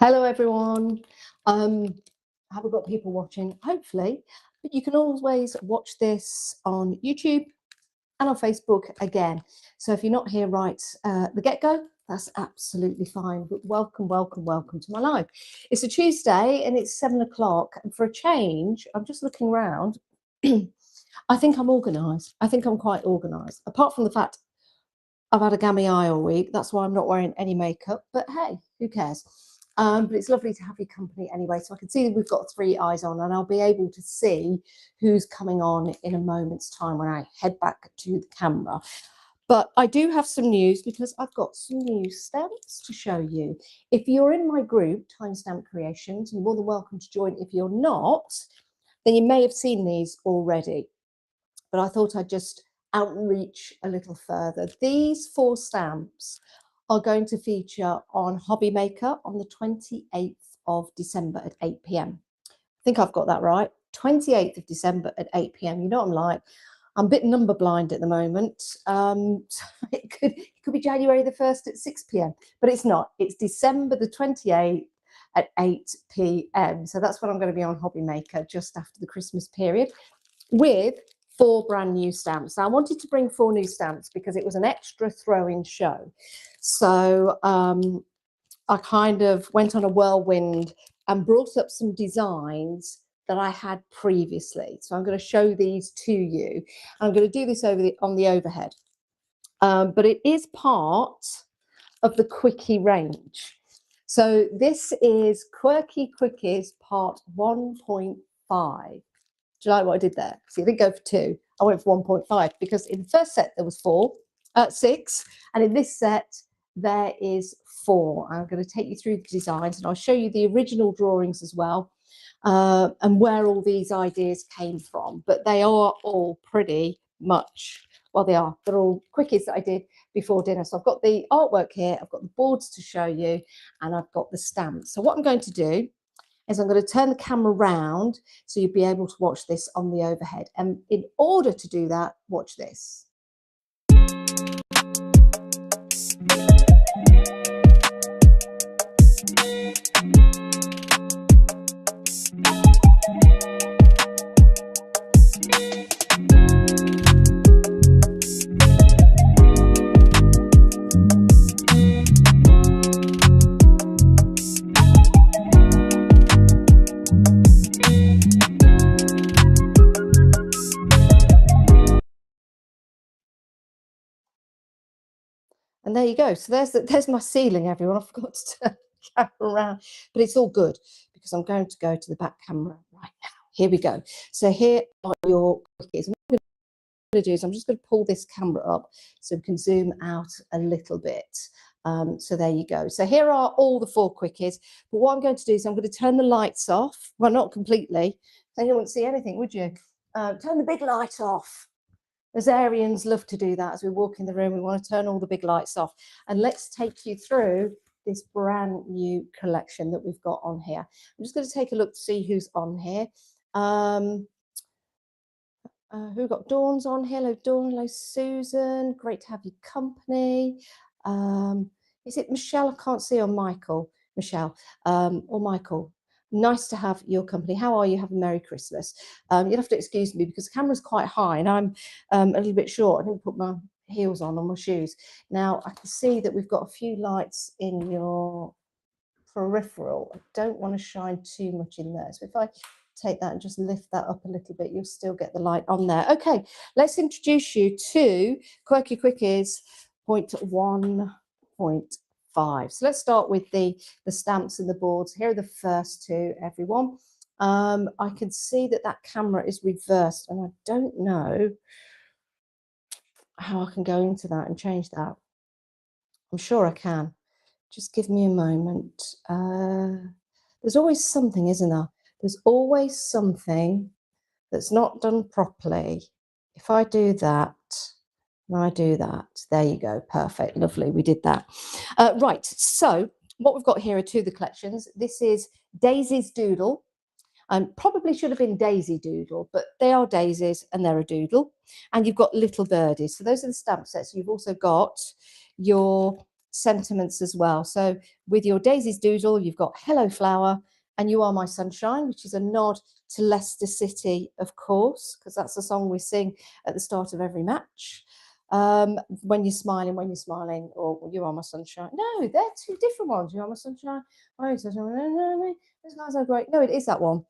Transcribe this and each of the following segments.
Hello, everyone. Haven't got people watching, hopefully, but you can always watch this on YouTube and on Facebook again. So if you're not here right the get-go, that's absolutely fine. But welcome, welcome, welcome to my live. It's a Tuesday and it's 7 o'clock. And for a change, I'm just looking around. I think I'm organised. I think I'm quite organised. Apart from the fact I've had a gammy eye all week. That's why I'm not wearing any makeup. But hey, who cares? But it's lovely to have your company anyway. So I can see that we've got 3 eyes on, and I'll be able to see who's coming on in a moment's time when I head back to the camera. But I do have some news because I've got some new stamps to show you. If you're in my group, Timestamp Creations, you're more than welcome to join. If you're not, then you may have seen these already. But I thought I'd just outreach a little further. These 4 stamps are going to feature on Hobby Maker on the 28th of December at 8 p.m. I think I've got that right. 28th of December at 8 p.m. You know what I'm like. I'm a bit number blind at the moment. So it could be January the 1st at 6 p.m. But it's not. It's December the 28th at 8 p.m. So that's when I'm going to be on Hobby Maker just after the Christmas period with 4 brand new stamps. Now, I wanted to bring 4 new stamps because it was an extra throw-in show. So I kind of went on a whirlwind and brought up some designs that I had previously. So I'm going to show these to you. I'm going to do this on the overhead. But it is part of the Quickie range. So this is Quirky Quickies part 1.5. Do you like what I did there? So you didn't go for 2. I went for 1.5 because in the first set there was 6, and in this set there is 4. I'm going to take you through the designs and I'll show you the original drawings as well, and where all these ideas came from. But they are all pretty much, well, they're all quickies that I did before dinner. So I've got the artwork here, I've got the boards to show you, and I've got the stamps. So what I'm going to do is I'm going to turn the camera round so you'll be able to watch this on the overhead. And in order to do that, watch this. And there you go. So there's my ceiling, everyone. I forgot to turn the camera around, but it's all good because I'm going to go to the back camera right now. Here we go. So here are your quickies. And what I'm going to do is I'm just going to pull this camera up so we can zoom out a little bit. So there you go. So here are all the 4 quickies. But what I'm going to do is I'm going to turn the lights off. Well, not completely. Then you wouldn't see anything, would you? Turn the big light off. As Arians love to do that as we walk in the room, we want to turn all the big lights off. And let's take you through this brand new collection that we've got on here. I'm just going to take a look to see who's on here. Who got Dawn's on here? Hello, Dawn. Hello, Susan. Great to have your company. Is it Michelle? I can't see, or Michael. Michelle or Michael. Nice to have your company. How are you? Have a Merry Christmas. You'll have to excuse me because the camera's quite high and I'm a little bit short. I didn't put my heels on my shoes. Now I can see that we've got a few lights in your peripheral. I don't want to shine too much in there. So if I take that and just lift that up a little bit, you'll still get the light on there. Okay, let's introduce you to Quirky Quickies point 1.5. So let's start with the stamps and the boards. Here are the first 2, everyone. I can see that camera is reversed and I don't know how I can go into that and change that. I'm sure I can. Just give me a moment. There's always something, isn't there? There's always something that's not done properly. If I do that, and I do that, there you go. Perfect. Lovely. We did that. Right. So what we've got here are 2 of the collections. This is Daisy's Doodle. Probably should have been Daisy Doodle, but they are daisies and they're a doodle. And you've got Little Birdies. So those are the stamp sets. You've also got your sentiments as well. So with your Daisies Doodle, you've got Hello Flower and You Are My Sunshine, which is a nod to Leicester City, of course, because that's the song we sing at the start of every match. When you're smiling, or You Are My Sunshine. No, they're two different ones. You Are My Sunshine. Oh, these guys are great. No, it is that one.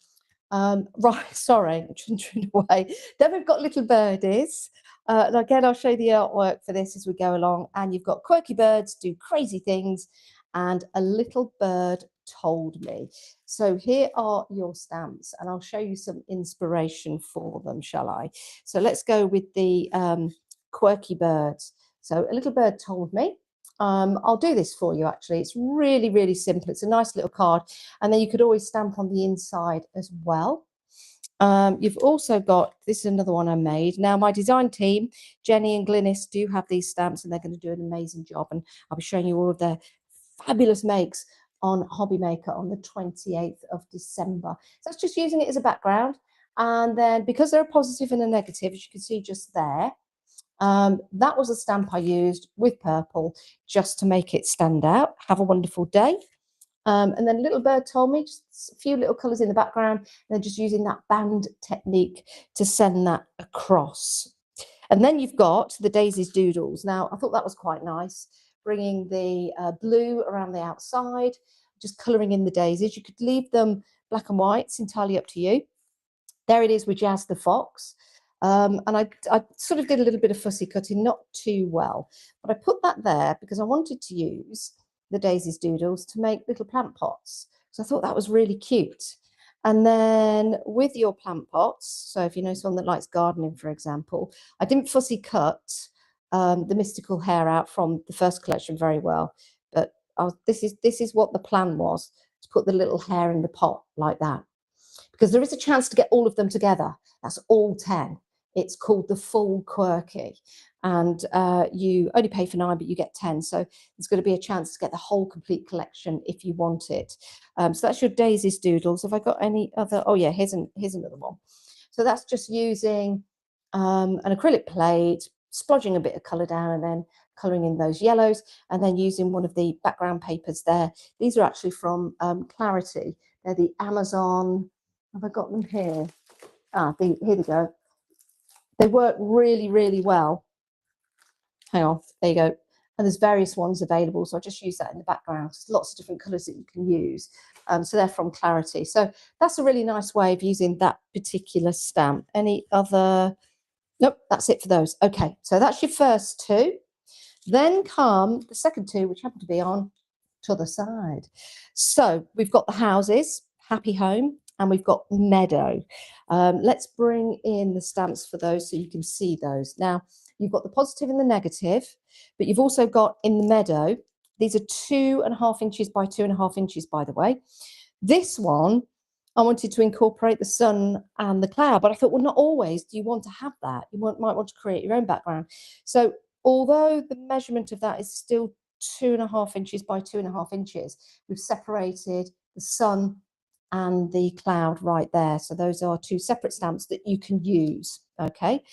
Right, sorry, I'm away. Then we've got Little Birdies. And again, I'll show you the artwork for this as we go along. And you've got Quirky Birds Do Crazy Things and A Little Bird Told Me. So here are your stamps, and I'll show you some inspiration for them, shall I? So let's go with the Quirky Birds. So A Little Bird Told Me. I'll do this for you, actually. It's really, really simple. It's a nice little card. And then you could always stamp on the inside as well. You've also got, this is another one I made. Now, my design team, Jenny and Glynis, do have these stamps, and they're going to do an amazing job. And I'll be showing you all of their fabulous makes on Hobby Maker on the 28th of December. So that's just using it as a background. And then because they're a positive and a negative, as you can see just there, that was a stamp I used with purple just to make it stand out. Have a wonderful day. And then Little Bird Told Me, just a few little colours in the background, and then just using that band technique to send that across. And then you've got the Daisies Doodles. Now, I thought that was quite nice, bringing the blue around the outside, just colouring in the daisies. You could leave them black and white, it's entirely up to you. There it is with Jazz the Fox. And I sort of did a little bit of fussy cutting, not too well, but I put that there because I wanted to use the Daisies Doodles to make little plant pots. So I thought that was really cute. And then with your plant pots, so if you know someone that likes gardening, for example, I didn't fussy cut the mystical hare out from the first collection very well, but this is what the plan was, to put the little hare in the pot like that, because there is a chance to get all of them together. That's all 10. It's called the full Quirky, and you only pay for 9, but you get 10. So there's going to be a chance to get the whole complete collection if you want it. So that's your Daisies Doodles. Have I got any other? Oh yeah, here's another one. So that's just using an acrylic plate, splodging a bit of colour down, and then colouring in those yellows, and then using one of the background papers there. These are actually from Clarity. They're the Amazon. Have I got them here? Here we go. They work really, really well. Hang on, there you go. And there's various ones available, so I just use that in the background. There's lots of different colours that you can use. So they're from Clarity. So that's a really nice way of using that particular stamp. Any other? Nope, that's it for those. Okay, so that's your first two. Then come the second two, which happen to be on to the side. So we've got the houses, Happy Home, and we've got Meadow. Let's bring in the stamps for those so you can see those. Now, you've got the positive and the negative, but you've also got in the Meadow, these are 2.5 inches by 2.5 inches, by the way. This one, I wanted to incorporate the sun and the cloud, but I thought, well, not always do you want to have that. You might want to create your own background. So although the measurement of that is still 2.5 inches by 2.5 inches, we've separated the sun and the cloud right there. So those are two separate stamps that you can use. Okay.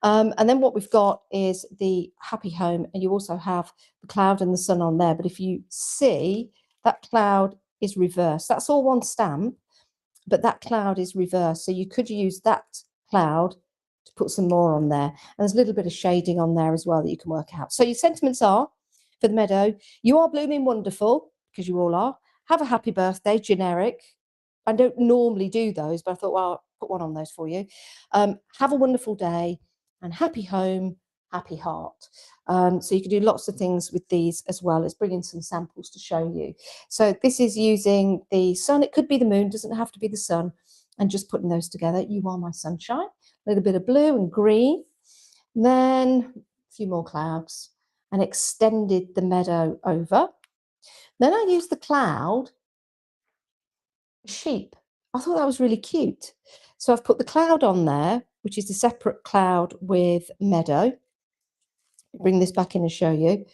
And then what we've got is the Happy Home, and you also have the cloud and the sun on there. But if you see, that cloud is reversed. That's all one stamp, but that cloud is reversed. So you could use that cloud to put some more on there. And there's a little bit of shading on there as well that you can work out. So your sentiments are, for the Meadow, you are blooming wonderful, because you all are. Have a happy birthday, generic. I don't normally do those, but I thought, well, I'll put one on those for you. Have a wonderful day, and happy home, happy heart. So you can do lots of things with these, as well as bringing some samples to show you. So this is using the sun. It could be the moon, doesn't have to be the sun, and just putting those together. You Are My Sunshine, a little bit of blue and green, then a few more clouds, and extended the meadow over. Then I used the cloud, sheep. I thought that was really cute. So I've put the cloud on there, which is a separate cloud with meadow. Bring this back in and show you.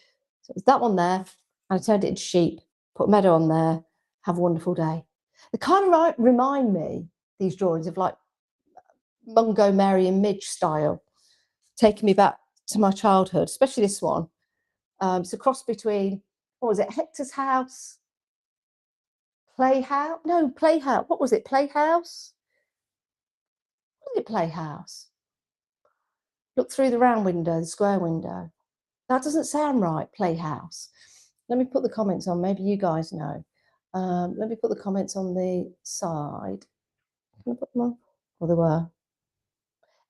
So it's that one there, and I turned it into sheep, put meadow on there. Have a wonderful day. They kind of remind me, these drawings, of like Mungo, Mary and Midge style, taking me back to my childhood, especially this one. It's a cross between what was it? Hector's house, playhouse. No, playhouse. What was it? Playhouse. What was it? Playhouse. Look through the round window, the square window. That doesn't sound right. Playhouse. Let me put the comments on. Maybe you guys know. Let me put the comments on the side. Can I put them on? Well, they were.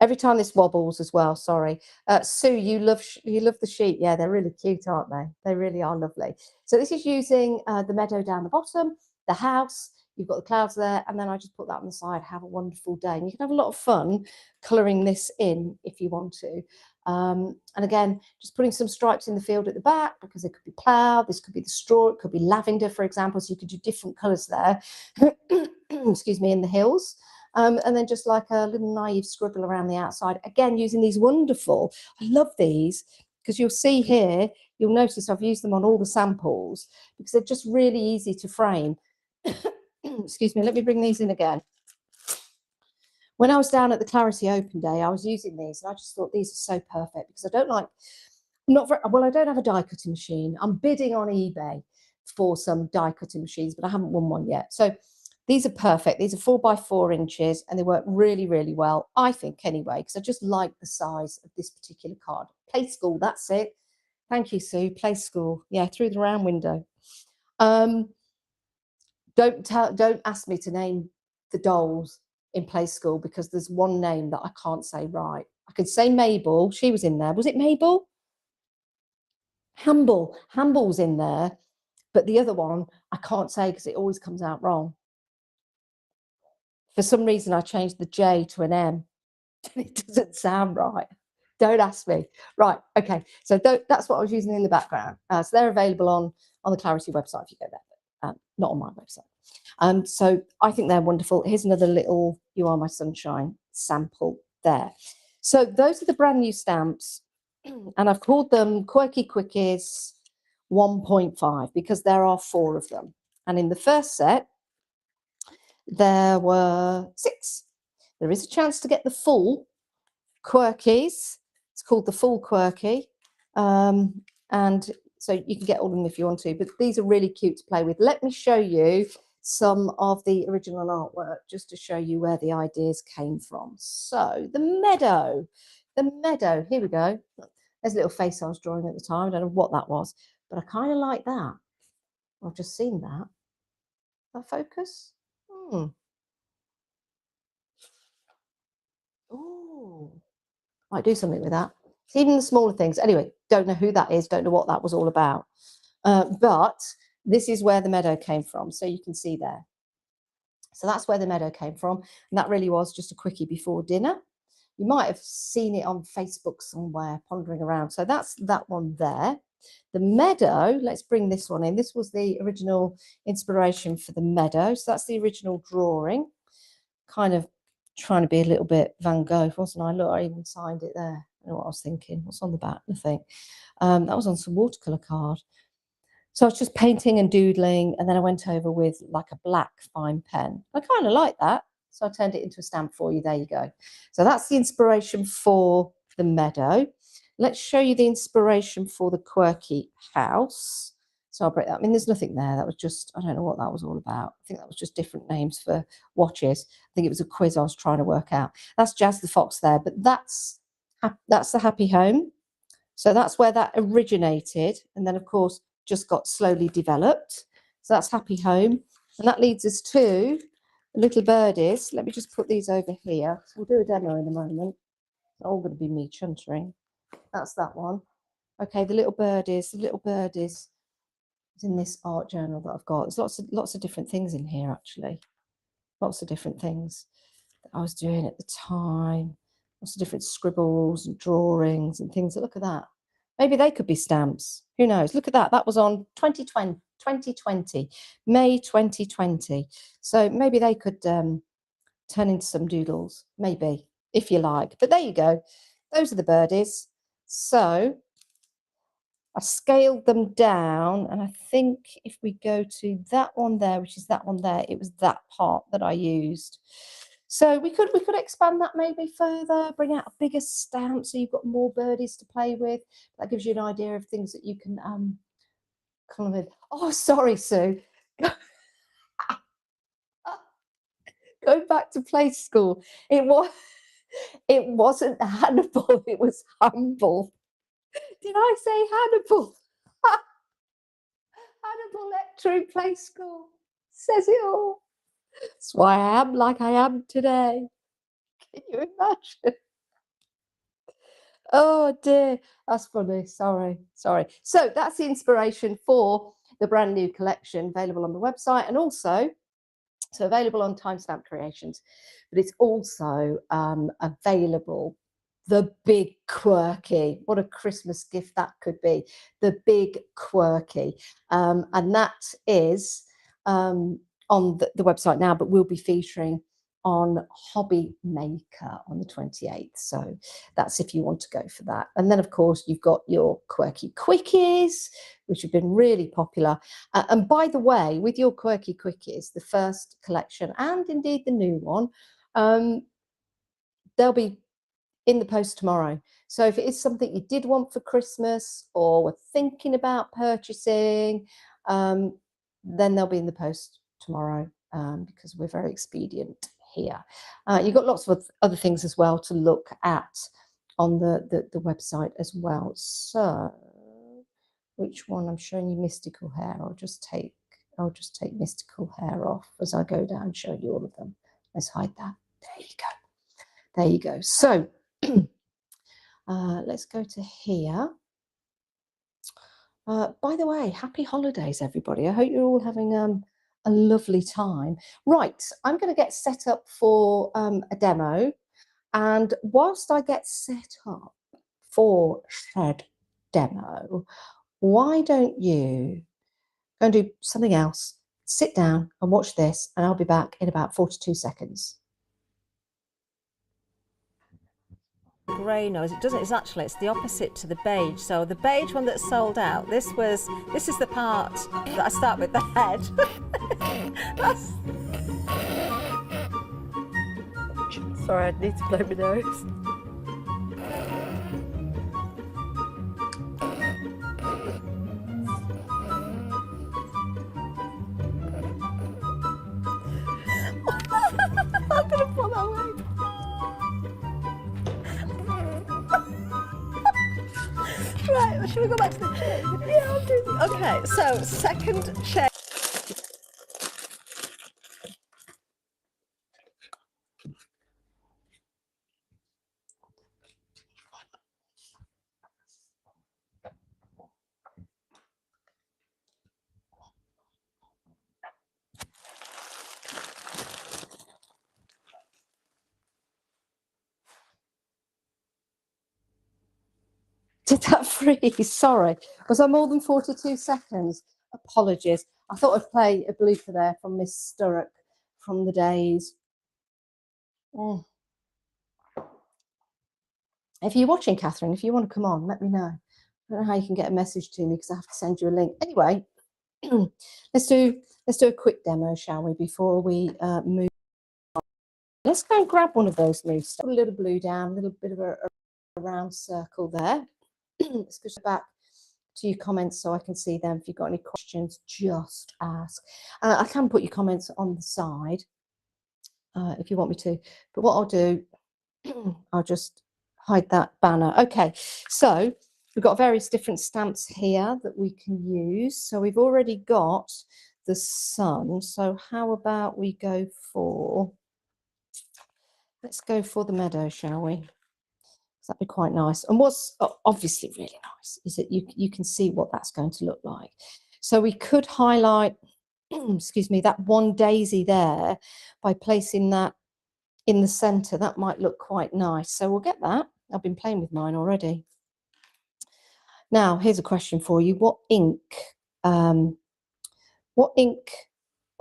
Every time this wobbles as well. Sorry, Sue. You love the sheep. Yeah, they're really cute, aren't they? They really are lovely. So this is using the meadow down the bottom, the house. You've got the clouds there, and then I just put that on the side. Have a wonderful day, and you can have a lot of fun colouring this in if you want to. And again, just putting some stripes in the field at the back because it could be ploughed. This could be the straw. It could be lavender, for example. So you could do different colours there. Excuse me, in the hills. And then just like a little naive scribble around the outside, again, using these wonderful, I love these, because you'll see here, you'll notice I've used them on all the samples, because they're just really easy to frame. Excuse me, let me bring these in again. When I was down at the Clarity Open Day, I was using these, and I just thought these are so perfect, because I don't like, I don't have a die cutting machine. I'm bidding on eBay for some die cutting machines, but I haven't won one yet. So these are perfect. These are 4 by 4 inches, and they work really, really well, I think, anyway, because I just like the size of this particular card. Play School, that's it. Thank you, Sue. Play School. Yeah, through the round window. Don't ask me to name the dolls in Play School, because there's one name that I can't say right. I could say Mabel. She was in there. Was it Mabel? Hamble. Hamble's in there. But the other one, I can't say because it always comes out wrong. For some reason, I changed the J to an M. It doesn't sound right. Don't ask me. Right. Okay. So that's what I was using in the background. So they're available on the Clarity website if you go there, not on my website. So I think they're wonderful. Here's another little You Are My Sunshine sample there. So those are the brand new stamps, and I've called them Quirky Quickies 1.5 because there are 4 of them. And in the first set, there were 6. There is a chance to get the full Quirkies. It's called the full Quirky. And so you can get all of them if you want to, but these are really cute to play with. Let me show you some of the original artwork just to show you where the ideas came from. So the meadow, here we go. There's a little face I was drawing at the time. I don't know what that was, but I kind of like that. I've just seen that. That focus? Oh, might do something with that. It's even the smaller things. Anyway, don't know who that is. Don't know what that was all about. But this is where the meadow came from. So you can see there. So that's where the meadow came from. And that really was just a quickie before dinner. You might have seen it on Facebook somewhere, pondering around. So that's that one there. The meadow, let's bring this one in. This was the original inspiration for the meadow. So that's the original drawing. Kind of trying to be a little bit Van Gogh, wasn't I? Look, I even signed it there. I know what I was thinking. What's on the back? Nothing. That was on some watercolor card. So I was just painting and doodling, and then I went over with like a black fine pen. I kind of like that. So I turned it into a stamp for you. There you go. So that's the inspiration for the meadow. Let's show you the inspiration for the quirky house. So I'll break that. I mean, there's nothing there. That was just, I don't know what that was all about. I think that was just different names for watches. I think it was a quiz I was trying to work out. That's Jazz the Fox there, but that's the Happy Home. So that's where that originated. And then, of course, just got slowly developed. So that's Happy Home. And that leads us to Little Birdies. Let me just put these over here. We'll do a demo in a moment. It's all going to be me chuntering. That's that one. Okay, the Little Birdies is in this art journal that I've got. There's lots of different things in here, actually. Lots of different things that I was doing at the time. Lots of different scribbles and drawings and things. Look at that. Maybe they could be stamps. Who knows? Look at that. That was on 2020, May 2020. So maybe they could turn into some doodles. Maybe, if you like. But there you go. Those are the birdies. So I scaled them down, and I think if we go to that one there, which is that one there, it was that part that I used. So we could expand that maybe further, bring out a bigger stamp so you've got more birdies to play with. That gives you an idea of things that you can Colin, oh, sorry, Sue. Going back to play school, it wasn't Hannibal, it was humble. Did I say Hannibal? Hannibal Lecter in play school says it all. That's why I am like I am today. Can you imagine? Oh dear, that's funny. Sorry. So that's the inspiration for the brand new collection available on the website, and also so available on Timestamp Creations, but it's also available. The Big Quirky, what a Christmas gift that could be. The Big Quirky, and that is on the website now, but we'll be featuring on Hobby Maker on the 28th. So that's if you want to go for that. And then, of course, you've got your Quirky Quickies, which have been really popular. And by the way, with your Quirky Quickies, the first collection and indeed the new one, they'll be in the post tomorrow. So if it is something you did want for Christmas or were thinking about purchasing, then they'll be in the post tomorrow, because we're very expedient here. You've got lots of other things as well to look at on the website as well. So which one? I'm showing you Mystical Hair. I'll just take Mystical Hair off as I go down, show you all of them. Let's hide that. There you go. So let's go to here. By the way, happy holidays, everybody. I hope you're all having a lovely time. Right, I'm going to get set up for a demo. And whilst I get set up for said demo, why don't you go and do something else, sit down and watch this, and I'll be back in about 42 seconds. Grey nose, it doesn't, it's the opposite to the beige. So the beige one that's sold out, this is the part that I start with the head. Sorry, I need to blow my nose. I'm gonna pull that away. Right, should we go back to the chin? Yeah, I'll do. Okay, so second check. Did that freeze? Sorry. Was I more than 42 seconds? Apologies. I thought I'd play a blooper there from Miss Sturrock from the days. If you're watching, Catherine, if you want to come on, let me know. I don't know how you can get a message to me because I have to send you a link. Anyway, let's do a quick demo, shall we, before we move on. Let's go and grab one of those new stuff. Put a little blue down, a little bit of a round circle there. Let's go back to your comments so I can see them. If you've got any questions, just ask. I can put your comments on the side if you want me to, but what I'll do, I'll just hide that banner. Okay, so we've got various different stamps here that we can use. So we've already got the sun. So how about we go for, let's go for the meadow, shall we? That'd be quite nice. And what's obviously really nice is that you can see what that's going to look like. So we could highlight, excuse me, that one daisy there by placing that in the center. That might look quite nice. So we'll get that. I've been playing with mine already. Now, here's a question for you. What ink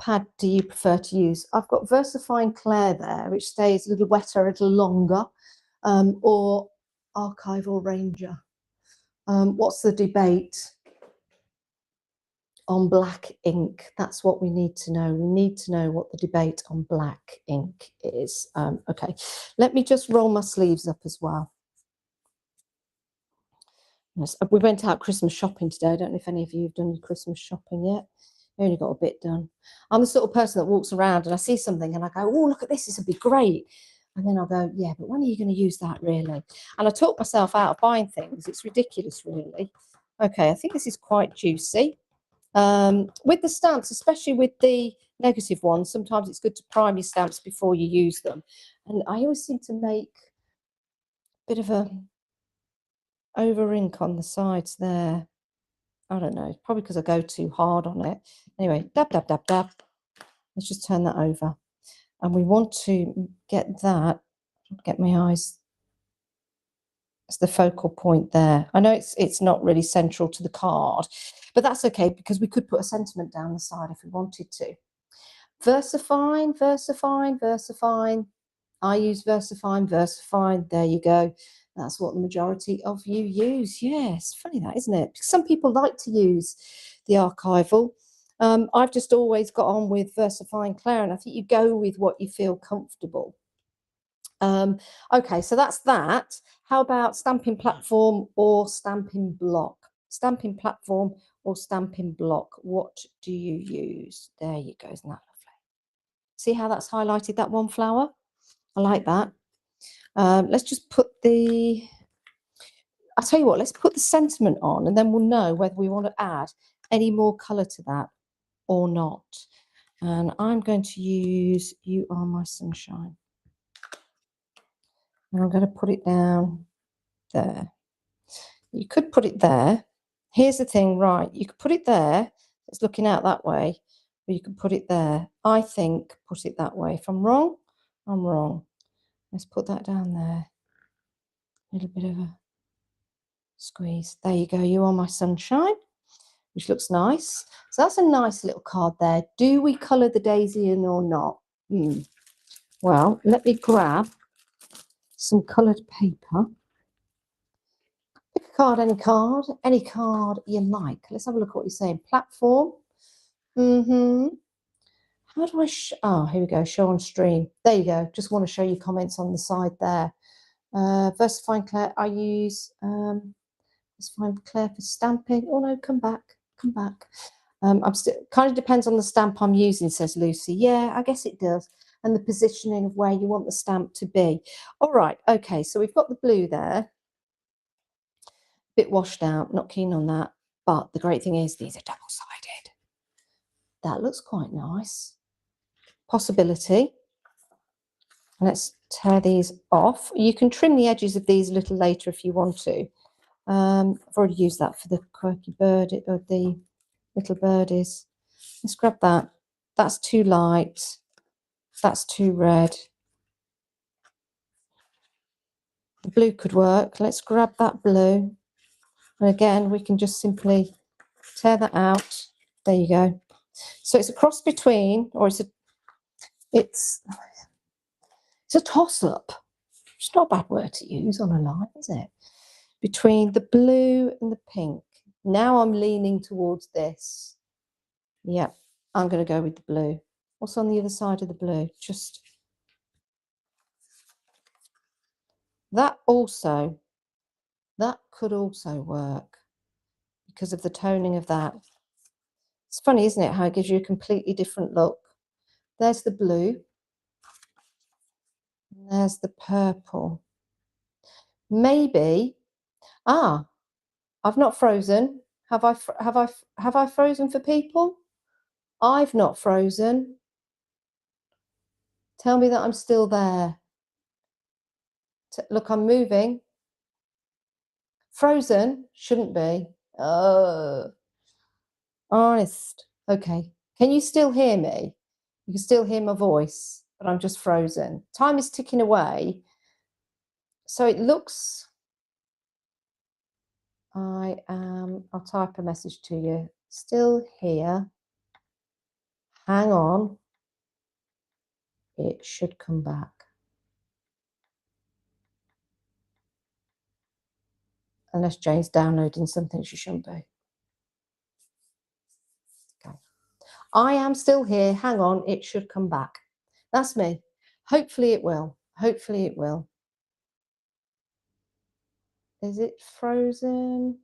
pad do you prefer to use? I've got VersaFine Clair there, which stays a little wetter, a little longer, or Archival Ranger. What's the debate on black ink? That's what we need to know. We need to know what the debate on black ink is. Okay, let me just roll my sleeves up as well. Yes, we went out Christmas shopping today. I don't know if any of you have done your Christmas shopping yet. I only got a bit done. I'm the sort of person that walks around and I see something and I go, oh, look at this would be great. And then I'll go, yeah, but when are you going to use that really? And I talk myself out of buying things. It's ridiculous, really. Okay, I think this is quite juicy. With the stamps, especially with the negative ones, sometimes it's good to prime your stamps before you use them. And I always seem to make a bit of a over ink on the sides there. I don't know, probably because I go too hard on it. Anyway, dab, dab, dab, dab. Let's just turn that over. And we want to get that, get my eyes, as the focal point there. I know it's not really central to the card, but that's okay because we could put a sentiment down the side if we wanted to. VersaFine, VersaFine, VersaFine. I use VersaFine, VersaFine. There you go. That's what the majority of you use. Yes, funny that, isn't it? Because some people like to use the archival. I've just always got on with VersaFine Claire, and I think you go with what you feel comfortable. Okay, so that's that. How about stamping platform or stamping block? Stamping platform or stamping block? What do you use? There you go. Isn't that lovely? See how that's highlighted that one flower? I like that. Let's just put the, I'll tell you what, let's put the sentiment on and then we'll know whether we want to add any more colour to that or not. And I'm going to use You Are My Sunshine. And I'm going to put it down there. You could put it there. Here's the thing, right? You could put it there. It's looking out that way. Or you could put it there. I think put it that way. If I'm wrong, I'm wrong. Let's put that down there. A little bit of a squeeze. There you go. You Are My Sunshine, which looks nice. So that's a nice little card there. Do we colour the daisy in or not? Well, let me grab some coloured paper. Pick a card, any card you like. Let's have a look at what you're saying. Platform. How do I here we go, show on stream. There you go. Just want to show you comments on the side there. VersaFine Claire, I use VersaFine Claire for stamping. Oh no, come back. I'm still, kind of depends on the stamp I'm using, says Lucy. Yeah, I guess it does. And the positioning of where you want the stamp to be. All right, okay, so we've got the blue there. Bit washed out, not keen on that. But the great thing is these are double-sided. That looks quite nice. Possibility. Let's tear these off. You can trim the edges of these a little later if you want to. I've already used that for the quirky bird, or the little birdies. Let's grab that. That's too light. That's too red. The blue could work. Let's grab that blue. And again, we can just simply tear that out. There you go. So it's a cross between, or it's a toss-up. It's not a bad word to use on a line, is it? Between the blue and the pink. Now I'm leaning towards this. Yep, I'm going to go with the blue. What's on the other side of the blue? Just that could also work because of the toning of that. It's funny, isn't it, how it gives you a completely different look. There's the blue. And there's the purple. Maybe, I've not frozen. Have I frozen for people? I've not frozen. Tell me that I'm still there. Look, I'm moving. Frozen? Shouldn't be. Oh. Honest. Okay. Can you still hear me? You can still hear my voice, but I'm just frozen. Time is ticking away. So it looks... I'll type a message to you. Still here. Hang on. It should come back. Unless Jane's downloading something she shouldn't be. Okay. I am still here. Hang on. It should come back. That's me. Hopefully it will. Hopefully it will. Is it frozen?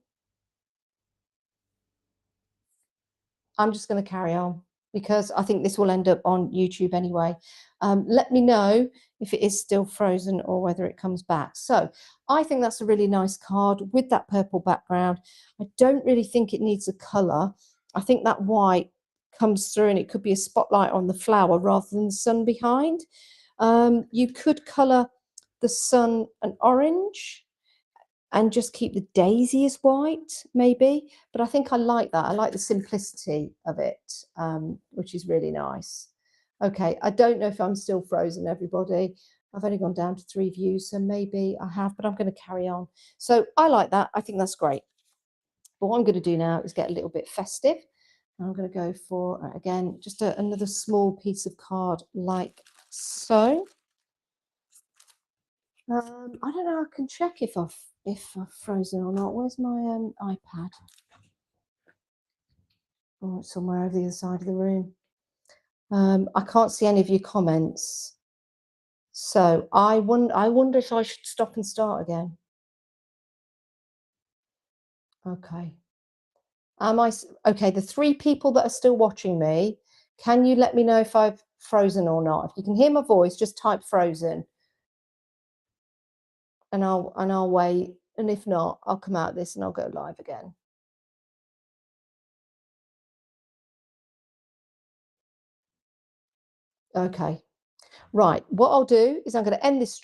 I'm just going to carry on because I think this will end up on YouTube anyway. Let me know if it is still frozen or whether it comes back. So I think that's a really nice card with that purple background. I don't really think it needs a colour. I think that white comes through and it could be a spotlight on the flower rather than the sun behind. You could colour the sun an orange and just keep the daisy as white, maybe. But I think I like that. I like the simplicity of it, which is really nice. Okay, I don't know if I'm still frozen, everybody. I've only gone down to 3 views, so maybe I have, but I'm going to carry on. So I like that. I think that's great. But what I'm going to do now is get a little bit festive. I'm going to go for, again, just another small piece of card like so. I don't know. I can check if I've frozen or not. Where's my iPad? Oh, it's somewhere over the other side of the room. I can't see any of your comments. So I wonder if I should stop and start again. Okay. Okay? The 3 people that are still watching me, can you let me know if I've frozen or not? If you can hear my voice, just type frozen, and I'll wait. And if not, I'll come out of this and I'll go live again. Okay. Right. What I'll do is I'm going to end this stream.